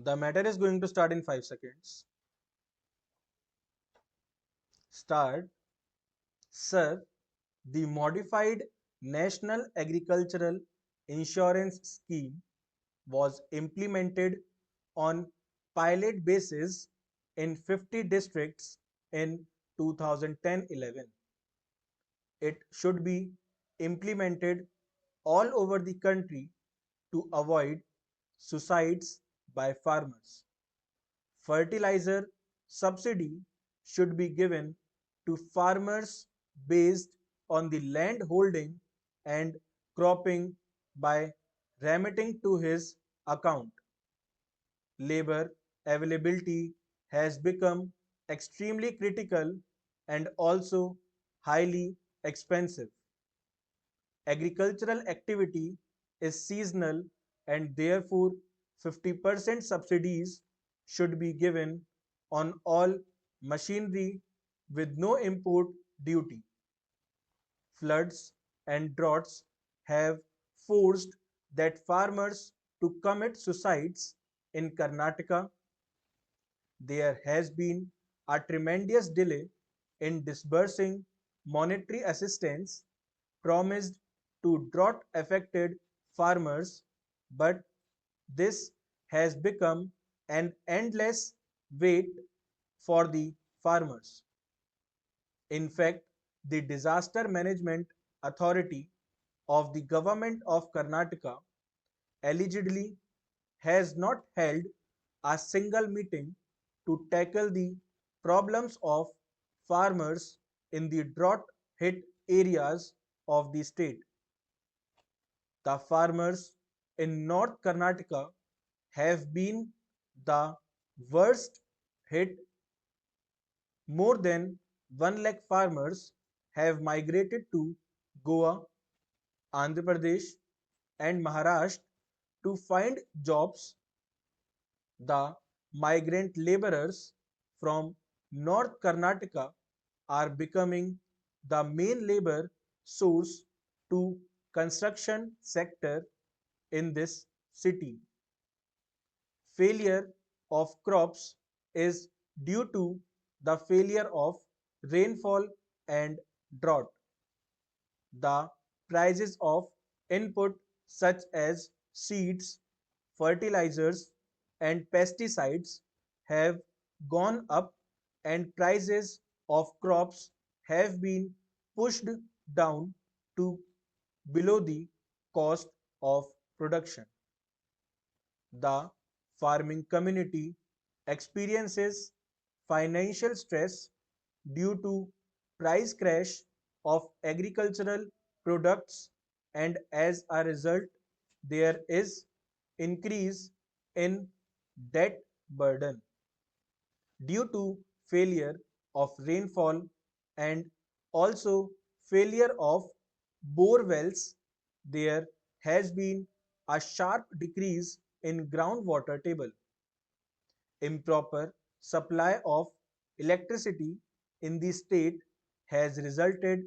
The matter is going to start in 5 seconds. Start. Sir, the modified National Agricultural Insurance Scheme was implemented on pilot basis in 50 districts in 2010-11. It should be implemented all over the country to avoid suicides by farmers. Fertilizer subsidy should be given to farmers based on the land holding and cropping by remitting to his account. Labor availability has become extremely critical and also highly expensive. Agricultural activity is seasonal and therefore 50% subsidies should be given on all machinery with no import duty. Floods and droughts have forced that farmers to commit suicides in Karnataka. There has been a tremendous delay in disbursing monetary assistance promised to drought affected farmers, but this has become an endless wait for the farmers. In fact, the Disaster Management Authority of the Government of Karnataka allegedly has not held a single meeting to tackle the problems of farmers in the drought hit areas of the state. The farmers in North Karnataka have been the worst hit. More than 1 lakh farmers have migrated to Goa, Andhra Pradesh, and Maharashtra to find jobs. The migrant laborers from North Karnataka are becoming the main labor source to construction sector in this city. Failure of crops is due to the failure of rainfall and drought. The prices of input such as seeds, fertilizers, and pesticides have gone up, and prices of crops have been pushed down to below the cost of production. The farming community experiences financial stress due to price crash of agricultural products, and as a result there is increase in debt burden due to failure of rainfall and also failure of bore wells. There has been a sharp decrease in groundwater table. Improper supply of electricity in the state has resulted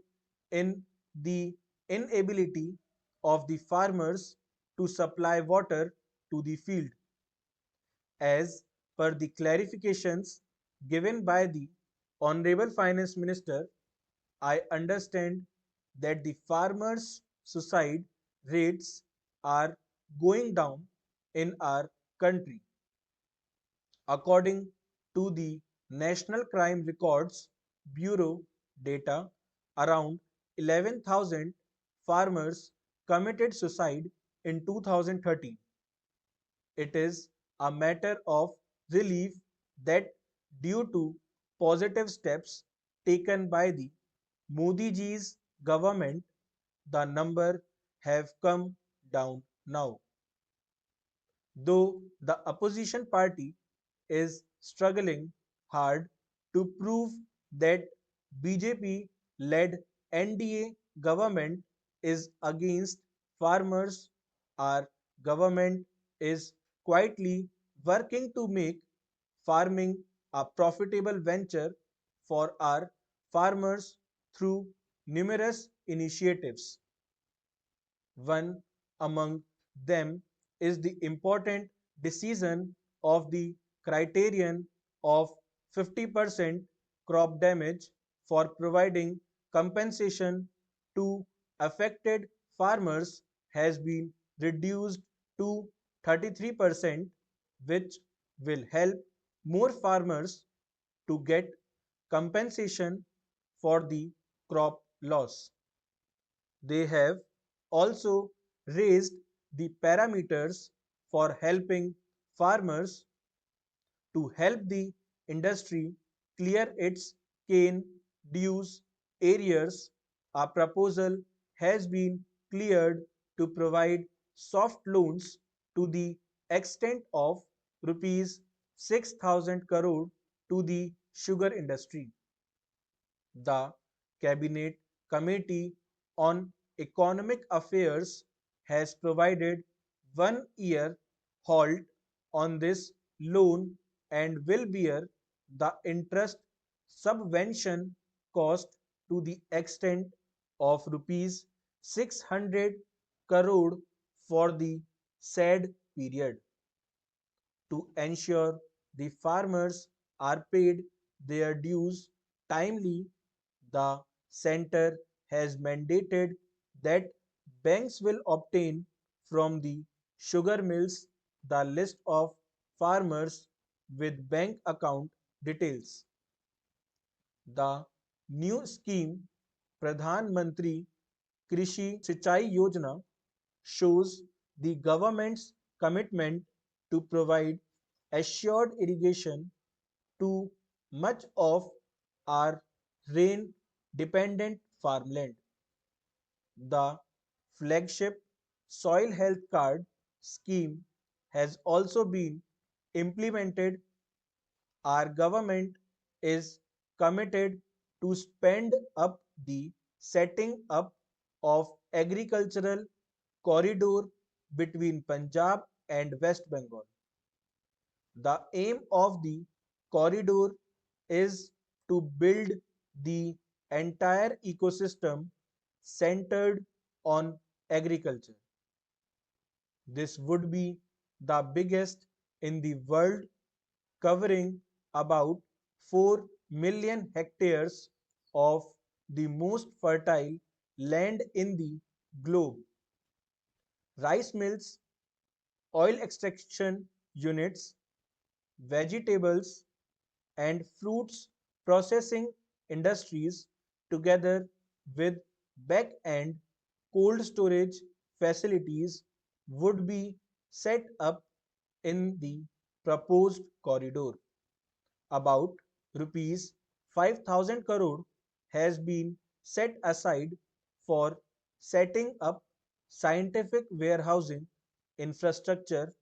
in the inability of the farmers to supply water to the field. As per the clarifications given by the Honorable Finance Minister, I understand that the farmers' suicide rates are going down in our country. According to the National Crime Records Bureau data, around 11,000 farmers committed suicide in 2013. It is a matter of relief that due to positive steps taken by the Modi ji's government, the number have come down now. Though the opposition party is struggling hard to prove that BJP led NDA government is against farmers, our government is quietly working to make farming a profitable venture for our farmers through numerous initiatives. One among them is the important decision of the criterion of 50% crop damage for providing compensation to affected farmers has been reduced to 33%, which will help more farmers to get compensation for the crop loss. They have also raised the parameters for helping farmers to help the industry clear its cane dues arrears. A proposal has been cleared to provide soft loans to the extent of rupees 6,000 crore to the sugar industry. The Cabinet Committee on Economic Affairs has provided 1 year halt on this loan and will bear the interest subvention cost to the extent of rupees 600 crore for the said period. To ensure the farmers are paid their dues timely, the Centre has mandated that banks will obtain from the sugar mills the list of farmers with bank account details. The new scheme, Pradhan Mantri Krishi Sinchai Yojana, shows the government's commitment to provide assured irrigation to much of our rain dependent farmland. The flagship Soil Health Card scheme has also been implemented. Our government is committed to spend up the setting up of agricultural corridor between Punjab and West Bengal. The aim of the corridor is to build the entire ecosystem centered on agriculture. This would be the biggest in the world, covering about 4 million hectares of the most fertile land in the globe. Rice mills, oil extraction units, vegetables and fruits processing industries, together with back-end cold storage facilities, would be set up in the proposed corridor. About rupees 5,000 crore has been set aside for setting up scientific warehousing infrastructure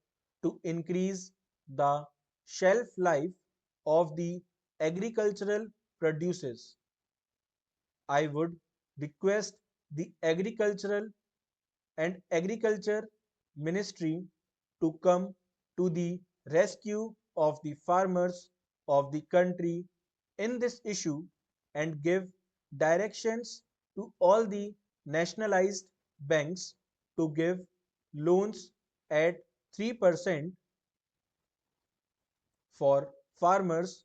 to increase the shelf life of the agricultural produces. I would request the Agriculture Ministry to come to the rescue of the farmers of the country in this issue and give directions to all the nationalized banks to give loans at 3% for farmers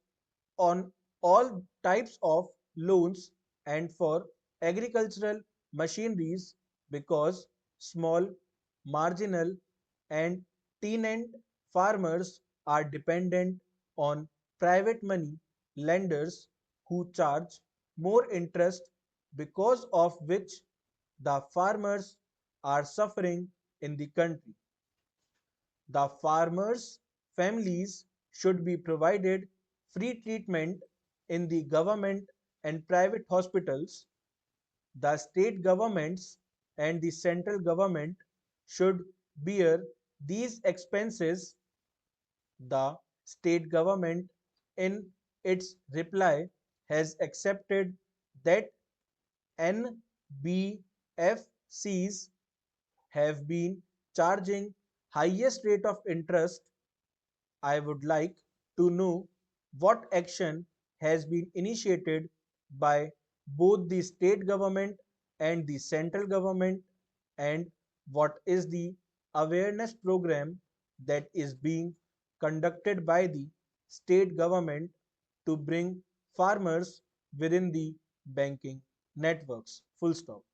on all types of loans and for agricultural machineries, because small, marginal and tenant farmers are dependent on private money lenders who charge more interest, because of which the farmers are suffering in the country. The farmers' families should be provided free treatment in the government and private hospitals. The state governments and the central government should bear these expenses. The state government, in its reply, has accepted that NBFCs have been charging highest rate of interest. I would like to know what action has been initiated by both the state government and the central government, and what is the awareness program that is being conducted by the state government to bring farmers within the banking networks. Full stop.